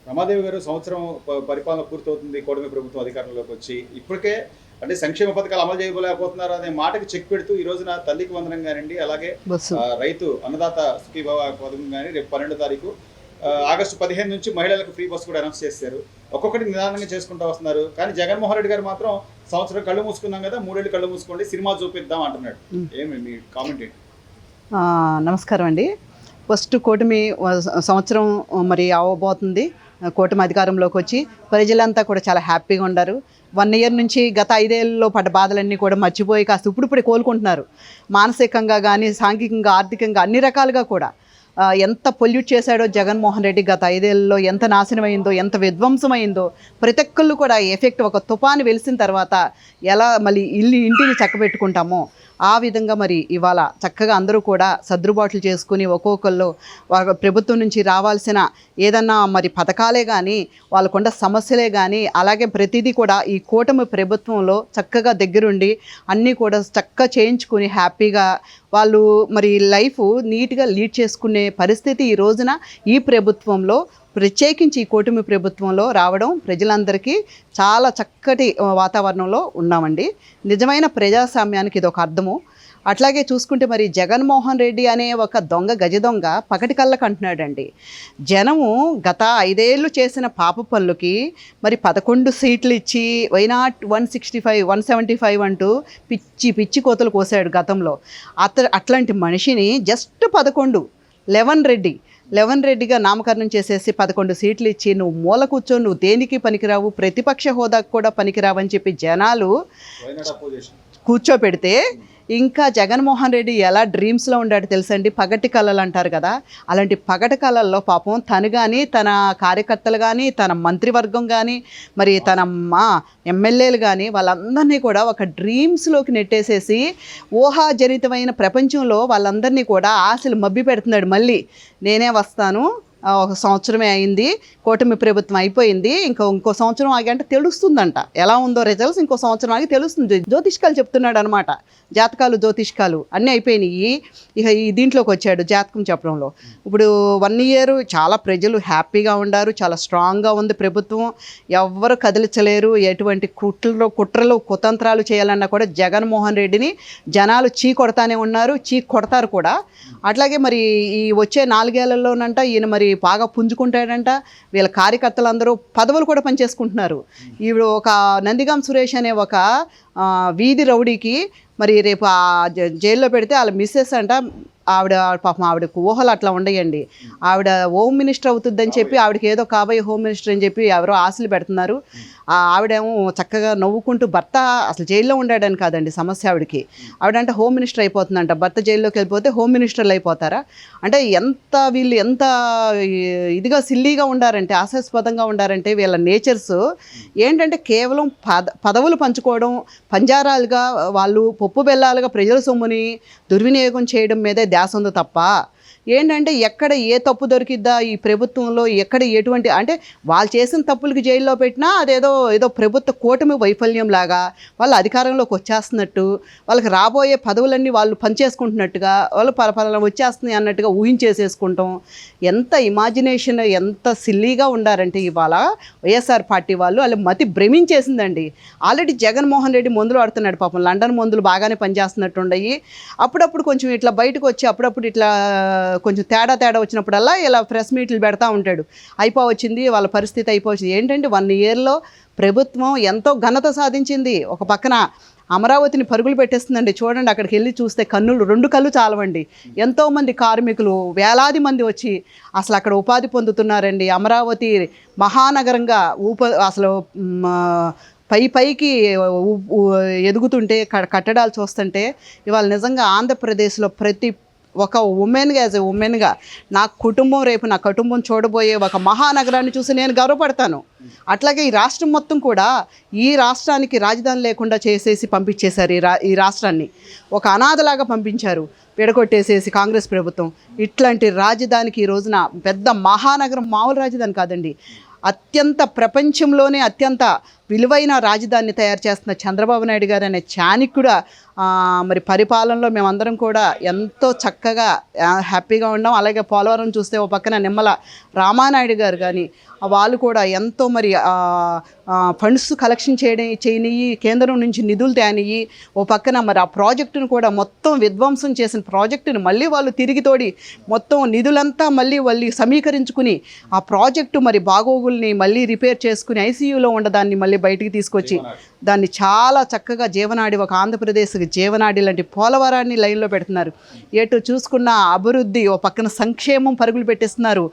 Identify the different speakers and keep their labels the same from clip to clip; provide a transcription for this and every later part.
Speaker 1: రమాదేవి గారు సంవత్సరం పరిపాలన పూర్తవుతుంది కూటమి ప్రభుత్వం అధికారంలోకి వచ్చి. ఇప్పటికే అంటే సంక్షేమ పథకాలు అమలు చేయలేకపోతున్నారు అనే మాటకి చెక్ పెడుతూ ఈ రోజున తల్లికి వందనం కానివ్వండి, అలాగే రైతు అన్నదాత సుఖీభవ పథకం కానీ రేపు 12వ తారీఖు ఆగస్టు 15 నుంచి మహిళలకు ఫ్రీ బస్సు కూడా అనౌన్స్ చేశారు. ఒక్కొక్కటి నిదానంగా చేసుకుంటూ వస్తున్నారు. కానీ జగన్మోహన్ రెడ్డి గారు మాత్రం సంవత్సరం కళ్ళు మూసుకున్నాం కదా, 3 ఏళ్ళు కళ్ళు మూసుకోండి, సినిమా చూపిద్దాం అంటున్నాడు. ఏమి మీ కామెంట్ ఏంటి?
Speaker 2: నమస్కారం అండి. ఫస్ట్ కూటమి సంవత్సరం మరి అవ్వబోతుంది. కూటమి అధికారంలోకి వచ్చి ప్రజలంతా కూడా చాలా హ్యాపీగా ఉన్నారు. 1 ఇయర్ నుంచి గత 5 ఏళ్ళలో పడ్డ బాధలన్నీ కూడా మర్చిపోయి కాస్త ఇప్పుడిప్పుడే కోలుకుంటున్నారు. మానసికంగా కానీ, సాంఘికంగా, ఆర్థికంగా అన్ని రకాలుగా కూడా. ఎంత పొల్యూట్ చేశాడో జగన్మోహన్ రెడ్డి గత 5 ఏళ్ళలో, ఎంత నాశనమైందో, ఎంత విధ్వంసమైందో ప్రతి ఒక్కళ్ళు కూడా ఎఫెక్ట్. ఒక తుఫాను వెలిసిన తర్వాత ఎలా మళ్ళీ ఇంటిని చక్కబెట్టుకుంటామో ఆ విధంగా మరి ఇవాళ చక్కగా అందరూ కూడా సర్దుబాట్లు చేసుకుని ఒక్కొక్కళ్ళు ప్రభుత్వం నుంచి రావాల్సిన ఏదన్నా మరి పథకాలే కానీ, వాళ్ళకున్న సమస్యలే కానీ, అలాగే ప్రతిదీ కూడా ఈ కూటమి ప్రభుత్వంలో చక్కగా దగ్గరుండి అన్నీ కూడా చక్కగా చేయించుకుని హ్యాపీగా వాళ్ళు మరి లైఫ్ నీట్గా లీడ్ చేసుకునే పరిస్థితి ఈ రోజున ఈ ప్రభుత్వంలో, ప్రత్యేకించి ఈ కూటమి ప్రభుత్వంలో రావడం ప్రజలందరికీ చాలా చక్కటి వాతావరణంలో ఉన్నామండి. నిజమైన ప్రజాస్వామ్యానికి ఇది ఒక అర్థము. అట్లాగే చూసుకుంటే మరి జగన్మోహన్ రెడ్డి అనే ఒక గజ దొంగ పకటి కళ్ళకు అంటున్నాడండి. జనము గత 5 ఏళ్ళు చేసిన పాప పనులకి మరి 11 సీట్లు ఇచ్చి వైనాట్ 165, 175 అంటూ పిచ్చి కోతలు కోసాడు గతంలో. అట్లాంటి మనిషిని జస్ట్ 11 రెడ్డిగా నామకరణం చేసేసి 11 సీట్లు ఇచ్చి నువ్వు మూల కూర్చో, నువ్వు దేనికి పనికిరావు, ప్రతిపక్ష హోదాకు కూడా పనికిరావని చెప్పి జనాలు కూర్చోపెడితే ఇంకా జగన్మోహన్ రెడ్డి ఎలా డ్రీమ్స్లో ఉండాడు తెలుసండి. పగటి కళలు అంటారు కదా, అలాంటి పగటి కళల్లో పాపం తను కానీ, తన కార్యకర్తలు కానీ, తన మంత్రివర్గం కానీ, మరి తన ఎమ్మెల్యేలు కానీ వాళ్ళందరినీ కూడా ఒక డ్రీమ్స్లోకి నెట్టేసేసి ఊహాజనితమైన ప్రపంచంలో వాళ్ళందరినీ కూడా ఆశలు మబ్బి పెడుతున్నాడు. మళ్ళీ నేనే వస్తాను, ఒక సంవత్సరమే అయింది, కూటమి ప్రభుత్వం అయిపోయింది, ఇంకో సంవత్సరం ఆగి అంటే తెలుస్తుందంట ఎలా ఉందో రిజల్ట్స్. ఇంకో సంవత్సరం ఆగి తెలుస్తుంది. జ్యోతిష్కాలు చెప్తున్నాడు అనమాట. జాతకాలు, జ్యోతిష్కాలు అన్నీ అయిపోయినాయి. ఇక ఈ దీంట్లోకి వచ్చాడు జాతకం చెప్పడంలో. ఇప్పుడు 1 ఇయర్ చాలా ప్రజలు హ్యాపీగా ఉన్నారు. చాలా స్ట్రాంగ్గా ఉంది ప్రభుత్వం. ఎవ్వరు కదిలించలేరు. ఎటువంటి కుట్రలు కుతంత్రాలు చేయాలన్నా కూడా జగన్మోహన్ రెడ్డిని జనాలు కొడతానే ఉన్నారు, కొడతారు కూడా. అట్లాగే మరి ఈ వచ్చే 4 ఏళ్లలోనంట ఈయన మరి బాగా పుంజుకుంటాడంట. వీళ్ళ కార్యకర్తలందరూ పదవులు కూడా పనిచేసుకుంటున్నారు. ఇప్పుడు ఒక నందిగాం సురేష్ అనే ఒక వీధి రౌడీకి మరి రేపు జైల్లో పెడితే వాళ్ళ మిస్సెస్ అంట, ఆవిడ పాపం ఆవిడకు ఊహలు అట్లా ఉండయండి. ఆవిడ హోమ్ మినిస్టర్ అవుతుందని చెప్పి ఆవిడకి ఏదో కాబోయే హోమ్ మినిస్టర్ అని చెప్పి ఎవరో ఆశలు పెడుతున్నారు. ఆవిడేమో చక్కగా నవ్వుకుంటూ, భర్త అసలు జైల్లో ఉండాడని కాదండి సమస్య ఆవిడకి. ఆవిడంటే హోమ్ మినిస్టర్ అయిపోతుందంట. భర్త జైల్లోకి వెళ్ళిపోతే హోమ్ మినిస్టర్లు అయిపోతారా? అంటే వీళ్ళు ఎంత ఇదిగా సిల్లీగా ఉండారంటే, ఆశాస్పదంగా ఉండారంటే వీళ్ళ నేచర్స్ ఏంటంటే కేవలం పదవులు పంచుకోవడం, పంజారాలుగా వాళ్ళు పప్పు బెల్లాలుగా ప్రజల సొమ్ముని దుర్వినియోగం చేయడం మీదే ధ్యాస ఉంది తప్ప ఏంటంటే ఎక్కడ ఏ తప్పు దొరికిద్దా ఈ ప్రభుత్వంలో, ఎక్కడ ఎటువంటి అంటే వాళ్ళు చేసిన తప్పులకి జైల్లో పెట్టినా ఏదో ప్రభుత్వ కూటమి వైఫల్యం లాగా వాళ్ళు అధికారంలోకి వచ్చేస్తున్నట్టు, వాళ్ళకి రాబోయే పదవులన్నీ వాళ్ళు పనిచేసుకుంటున్నట్టుగా, వాళ్ళు పరపర వచ్చేస్తున్నాయి అన్నట్టుగా ఊహించేసేసుకుంటాం. ఎంత ఇమాజినేషన్, ఎంత సిల్లీగా ఉండారంటే ఇవాళ వైఎస్ఆర్ పార్టీ వాళ్ళు మతి భ్రమించేసిందండి. ఆల్రెడీ జగన్మోహన్ రెడ్డి మందులు ఆడుతున్నాడు పాపం. లండన్ మందులు బాగానే పనిచేస్తున్నట్టు ఉండయి. అప్పుడప్పుడు కొంచెం ఇట్లా బయటకు వచ్చి అప్పుడప్పుడు ఇట్లా కొంచెం తేడా వచ్చినప్పుడల్లా ఇలా ప్రెస్ మీట్లు పెడతా ఉంటాడు. అయిపోవచ్చింది వాళ్ళ పరిస్థితి, అయిపోవచ్చింది. ఏంటంటే 1 ఇయర్లో ప్రభుత్వం ఎంతో ఘనత సాధించింది. ఒక పక్కన అమరావతిని పరుగులు పెట్టేస్తుందండి. చూడండి, అక్కడికి వెళ్ళి చూస్తే 2 కళ్ళు చాలవండి. ఎంతోమంది కార్మికులు, వేలాది మంది వచ్చి అసలు అక్కడ ఉపాధి పొందుతున్నారండి. అమరావతి మహానగరంగా అసలు పైకి ఎదుగుతుంటే, కట్టడాలు చూస్తుంటే ఇవాళ నిజంగా ఆంధ్రప్రదేశ్లో ప్రతి ఒక ఉమెన్గా నా కుటుంబం చూడబోయే ఒక మహానగరాన్ని చూసి నేను గర్వపడతాను. అట్లాగే ఈ రాష్ట్రం మొత్తం కూడా, ఈ రాష్ట్రానికి రాజధాని లేకుండా చేసేసి పంపించేశారు. ఈ రాష్ట్రాన్ని ఒక అనాథలాగా పంపించారు. విడగొట్టేసేసి కాంగ్రెస్ ప్రభుత్వం. ఇట్లాంటి రాజధానికి ఈ రోజున పెద్ద మహానగరం, మామూలు రాజధాని కాదండి, అత్యంత ప్రపంచంలోనే అత్యంత విలువైన రాజధానిని తయారు చేస్తున్న చంద్రబాబు నాయుడు గారు అనే చాణక్యుడు మరి పరిపాలనలో మేమందరం కూడా ఎంతో చక్కగా హ్యాపీగా ఉన్నాం. అలాగే పోలవరం చూస్తే ఓ పక్కన నిమ్మల రామానాయుడు గారు కానీ వాళ్ళు కూడా ఎంతో మరి ఫండ్స్ కలెక్షన్ చేయనియ్యి, కేంద్రం నుంచి నిధులు తేనియ్యి, ఓ పక్కన మరి ఆ ప్రాజెక్టును కూడా మొత్తం విధ్వంసం చేసిన ప్రాజెక్టును మళ్ళీ వాళ్ళు తిరిగి తోడి మొత్తం నిధులంతా మళ్ళీ సమీకరించుకుని ఆ ప్రాజెక్టు మరి బాగోగుల్ని మళ్ళీ రిపేర్ చేసుకుని ఐసీయూలో ఉండదాన్ని మళ్ళీ బయటికి తీసుకొచ్చి దాన్ని చాలా చక్కగా జీవనాడి, ఒక ఆంధ్రప్రదేశ్కి జీవనాడి లాంటి పోలవరాన్ని లైన్లో పెడుతున్నారు. ఎటు చూసుకున్న అభివృద్ధి, ఓ పక్కన సంక్షేమం పరుగులు పెట్టిస్తున్నారు.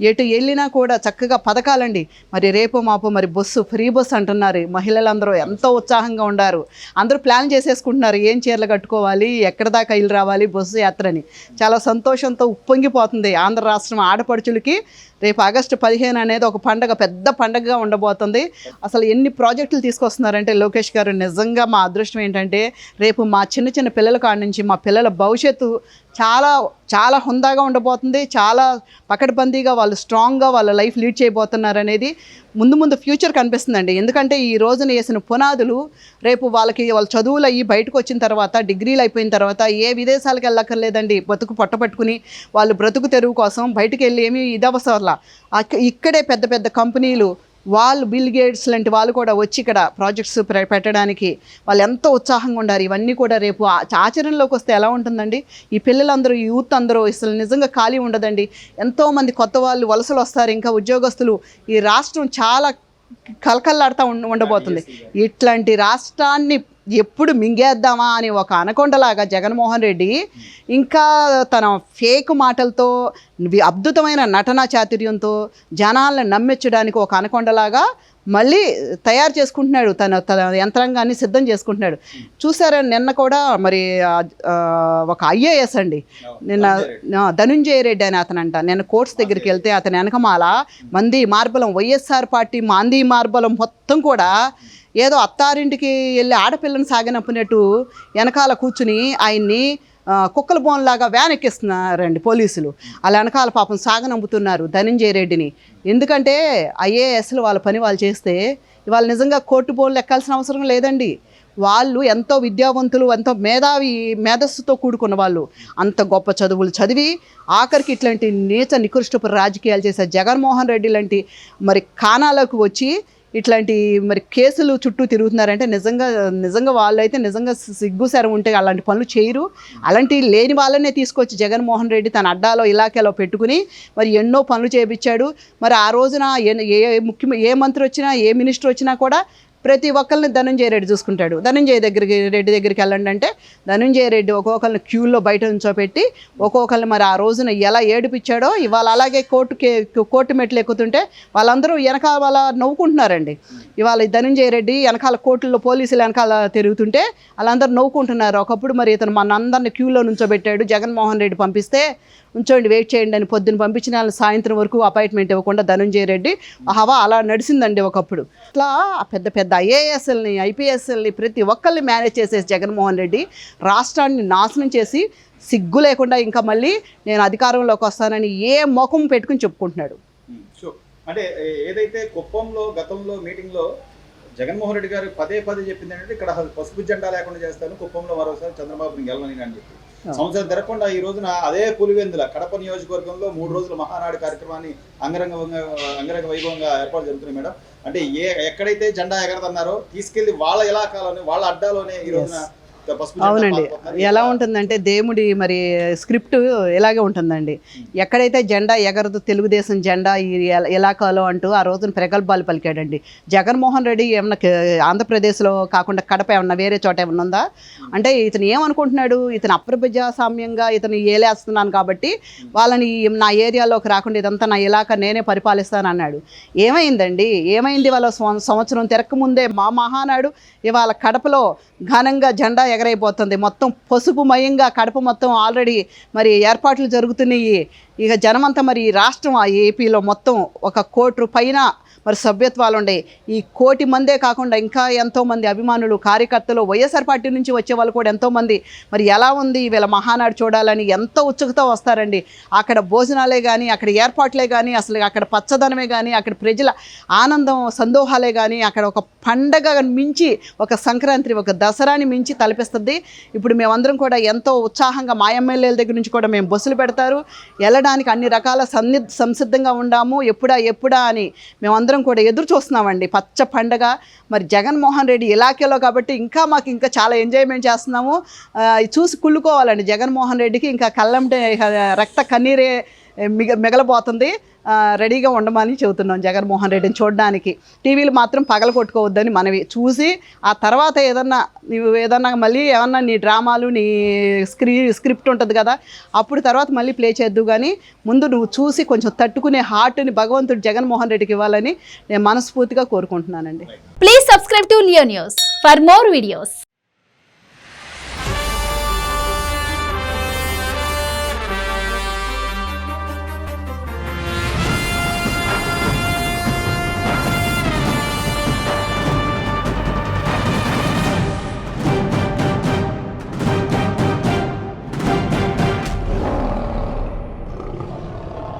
Speaker 2: ఎటు వెళ్ళినా కూడా చక్కగా పథకాలండి. మరి రేపు మాపు మరి ఫ్రీ బస్సు అంటున్నారు. మహిళలందరూ ఎంతో ఉత్సాహంగా ఉన్నారు. అందరూ ప్లాన్ చేసేసుకుంటున్నారు, ఏం చీరలు కట్టుకోవాలి, ఎక్కడ దాకా ఇల్లు రావాలి బస్సు యాత్రని. చాలా సంతోషంతో ఉప్పొంగిపోతుంది ఆంధ్ర రాష్ట్రం ఆడపడుచులకి. రేపు ఆగస్టు 15 అనేది ఒక పండగ, పెద్ద పండగగా ఉండబోతుంది. అసలు ఎన్ని ప్రాజెక్టులు తీసుకొస్తున్నారంటే లోకేష్ గారు, నిజంగా మా అదృష్టం ఏంటంటే రేపు మా చిన్న పిల్లల కాడ నుంచి మా పిల్లల భవిష్యత్తు చాలా చాలా హుందాగా ఉండబోతుంది. చాలా పకడ్బందీగా వాళ్ళు స్ట్రాంగ్గా వాళ్ళ లైఫ్ లీడ్ చేయబోతున్నారు అనేది ముందు ఫ్యూచర్ కనిపిస్తుందండి. ఎందుకంటే ఈ రోజున వేసిన పునాదులు రేపు వాళ్ళ చదువులు అయ్యి బయటకు వచ్చిన తర్వాత, డిగ్రీలు అయిపోయిన తర్వాత ఏ విదేశాలకు వెళ్ళక్కర్లేదండి. పట్టుకుని వాళ్ళు బ్రతుకు తెరువు కోసం బయటకు వెళ్ళి ఏమీ ఇదవసరంలా ఇక్కడే పెద్ద కంపెనీలు వాళ్ళు, బిల్ గేట్స్ లాంటి వాళ్ళు కూడా వచ్చి ఇక్కడ ప్రాజెక్ట్స్ పెట్టడానికి వాళ్ళు ఎంతో ఉత్సాహంగా ఉండారు. ఇవన్నీ కూడా రేపు ఆచరణలోకి వస్తే ఎలా ఉంటుందండి? ఈ పిల్లలందరూ, ఈ యూత్ అందరూ అసలు నిజంగా ఖాళీ ఉండదండి. ఎంతోమంది కొత్త వాళ్ళు వలసలు వస్తారు, ఇంకా ఉద్యోగస్తులు. ఈ రాష్ట్రం చాలా కలకల్లాడుతూ ఉండబోతుంది. ఇట్లాంటి రాష్ట్రాన్ని ఎప్పుడు మింగేద్దామా అని ఒక అనకొండలాగా జగన్మోహన్ రెడ్డి ఇంకా తన ఫేక్ మాటలతో, అద్భుతమైన నటనా చాతుర్యంతో జనాలను నమ్మించడానికి ఒక అనకొండలాగా మళ్ళీ తయారు చేసుకుంటున్నాడు. తన యంత్రాంగాన్ని సిద్ధం చేసుకుంటున్నాడు. చూసారా నిన్న కూడా మరి ఒక ఐఏఎస్ అండి, నిన్న ధనుంజయ రెడ్డి అని అతనంట, నిన్న కోర్ట్స్ దగ్గరికి వెళ్తే అతని వెనకమాల మంది మార్బలం, వైఎస్ఆర్ పార్టీ మాందీ మార్బలం మొత్తం కూడా ఏదో అత్తారింటికి వెళ్ళి ఆడపిల్లని సాగనంపినట్టు వెనకాల కూర్చుని ఆయన్ని కుక్కల బోన్లాగా వ్యాన్ ఎక్కిస్తున్నారండి పోలీసులు. అలా వెనకాల పాపం సాగనంపుతున్నారు ధనంజయ రెడ్డిని. ఎందుకంటే ఐఏఎస్లు వాళ్ళ పని వాళ్ళు చేస్తే ఇవాళ నిజంగా కోర్టు బోన్లు ఎక్కాల్సిన అవసరం లేదండి. వాళ్ళు ఎంతో విద్యావంతులు, ఎంతో మేధస్సుతో కూడుకున్న వాళ్ళు, అంత గొప్ప చదువులు చదివి ఆఖరికి ఇట్లాంటి నీచ నికృష్టపు రాజకీయాలు చేసే జగన్మోహన్ రెడ్డి లాంటి మరి కానాలకు వచ్చి ఇట్లాంటి మరి కేసులు చుట్టూ తిరుగుతున్నారంటే నిజంగా వాళ్ళైతే నిజంగా సిగ్గుసరం ఉంటే అలాంటి పనులు చేయరు. అలాంటి లేని వాళ్ళనే తీసుకొచ్చి జగన్మోహన్ రెడ్డి తన అడ్డాలో ఇలాకాలో పెట్టుకుని మరి ఎన్నో పనులు చేయించాడు. మరి ఆ రోజున ఏ మంత్రి వచ్చినా, ఏ మినిస్టర్ వచ్చినా కూడా ప్రతి ఒక్కరిని ధనంజయ రెడ్డి చూసుకుంటాడు. రెడ్డి దగ్గరికి వెళ్ళండి అంటే ధనంజయ రెడ్డి ఒక్కొక్కరిని క్యూలో బయట నుంచోపెట్టి ఒక్కొక్కరిని మరి ఆ రోజున ఎలా ఏడిపించాడో ఇవాళ అలాగే కోర్టు మెట్లు ఎక్కుతుంటే వాళ్ళందరూ వెనకాల వాళ్ళ నవ్వుకుంటున్నారండి. ఇవాళ ధనంజయ రెడ్డి వెనకాల కోర్టుల్లో పోలీసులు వెనకాల తిరుగుతుంటే వాళ్ళందరూ నవ్వుకుంటున్నారు. ఒకప్పుడు మరి ఇతను మన అందరిని క్యూలో నుంచోబెట్టాడు, జగన్మోహన్ రెడ్డి పంపిస్తే ఉంచండి వెయిట్ చేయండి అని పొద్దున్న పంపించిన వాళ్ళు సాయంత్రం వరకు అపాయింట్మెంట్ ఇవ్వకుండా ధనంజయ రెడ్డి హవా అలా నడిచిందండి ఒకప్పుడు. ఇట్లా పెద్ద ఐఏఎస్ఎల్ని, ఐపీఎస్ఎల్ని ప్రతి ఒక్కరిని మేనేజ్ చేసేసి జగన్మోహన్ రెడ్డి రాష్ట్రాన్ని నాశనం చేసి సిగ్గు లేకుండా ఇంకా మళ్ళీ నేను అధికారంలోకి వస్తానని ఏ ముఖం పెట్టుకుని చెప్పుకుంటున్నాడు.
Speaker 1: అంటే ఏదైతే కుప్పంలో గతంలో మీటింగ్లో జగన్మోహన్ రెడ్డి గారు పదే చెప్పింది ఏంటంటే ఇక్కడ పసుపు జెండా లేకుండా చేస్తాను, కుప్పంలో మరోసారి చంద్రబాబుని గెలవని అని చెప్పి సంవత్సరం తిరగకుండా ఈ రోజున అదే పులివెందుల కడప నియోజకవర్గంలో 3 రోజుల మహానాడు కార్యక్రమాన్ని అంగరంగ వైభవంగా ఏర్పాటు జరుగుతున్నాయి మేడం. అంటే ఎక్కడైతే జెండా ఎగరదన్నారో తీసుకెళ్లి వాళ్ళ ఇలాకాలోనే, వాళ్ళ అడ్డాలోనే ఈ రోజున
Speaker 2: అవునండి. ఎలా ఉంటుందంటే దేవుడి మరి స్క్రిప్ట్ ఇలాగే ఉంటుందండి. ఎక్కడైతే జెండా ఎగరదు తెలుగుదేశం జెండా ఈ ఇలాకాలో అంటూ ఆ రోజున ప్రగల్భాలు పలికాడండి జగన్మోహన్ రెడ్డి. ఏమన్నా ఆంధ్రప్రదేశ్లో కాకుండా కడప ఏమన్నా వేరే చోట ఏమన్నా ఉందా అంటే ఇతను ఏమనుకుంటున్నాడు, ఇతను అప్రజాస్వామ్యంగా ఇతను ఏలేస్తున్నాను కాబట్టి వాళ్ళని నా ఏరియాలోకి రాకుండా ఇదంతా నా ఇలాకా నేనే పరిపాలిస్తాను అన్నాడు. ఏమైంది వాళ్ళ సంవత్సరం తిరక్కముందే మా మహానాడు ఇవాళ కడపలో ఘనంగా జెండా ఎగరైపోతుంది. మొత్తం పసుపు మయంగా కడప మొత్తం ఆల్రెడీ మరి ఏర్పాట్లు జరుగుతున్నాయి. ఇక జనమంతా మరి ఈ రాష్ట్రం ఆ ఏపీలో మొత్తం 1 కోటి పైన మరి సభ్యత్వాలు ఉండే ఈ 1 కోటి మందే కాకుండా ఇంకా ఎంతోమంది అభిమానులు కార్యకర్తలు వైఎస్ఆర్ పార్టీ నుంచి వచ్చే వాళ్ళు కూడా ఎంతోమంది మరి ఎలా ఉంది వీళ్ళ మహానాడు చూడాలని ఎంతో ఉత్సుకతో వస్తారండి. అక్కడ భోజనాలే కానీ అక్కడ ఏర్పాట్లే కానీ అసలు అక్కడ పచ్చదనమే కానీ అక్కడ ప్రజల ఆనందం సందోహాలే కానీ అక్కడ ఒక పండగ మించి ఒక సంక్రాంతి ఒక దసరాని మించి తలపిస్తుంది. ఇప్పుడు మేమందరం కూడా ఎంతో ఉత్సాహంగా మా ఎమ్మెల్యేల దగ్గర నుంచి కూడా మేము బస్సులు పెడతారు వెళ్ళడానికి అన్ని రకాల సంసిద్ధంగా ఉండాము. ఎప్పుడా అని మేమందరం కూడా ఎదురు చూస్తున్నామండి. పచ్చ పండగ మరి జగన్మోహన్ రెడ్డి ఇలాఖలో కాబట్టి మాకు ఇంకా చాలా ఎంజాయ్మెంట్ చేస్తున్నాము. చూసి కుళ్ళుకోవాలండి. జగన్మోహన్ రెడ్డికి ఇంకా కళ్ళంటే రక్త కన్నీరే మిగలబోతుంది. రెడీగా ఉండమని చెబుతున్నాం జగన్మోహన్ రెడ్డిని చూడడానికి. టీవీలు మాత్రం పగల కొట్టుకోవద్దని మనవి చూసి ఆ తర్వాత ఏదన్నా మళ్ళీ ఏమన్నా నీ డ్రామాలు నీ స్క్రిప్ట్ ఉంటుంది కదా అప్పుడు తర్వాత మళ్ళీ ప్లే చేద్దు. కానీ ముందు నువ్వు చూసి కొంచెం తట్టుకునే హార్ట్ని భగవంతుడు జగన్మోహన్ రెడ్డికి ఇవ్వాలని నేను మనస్ఫూర్తిగా కోరుకుంటున్నానండి.
Speaker 3: Please subscribe to Leo news for more videos.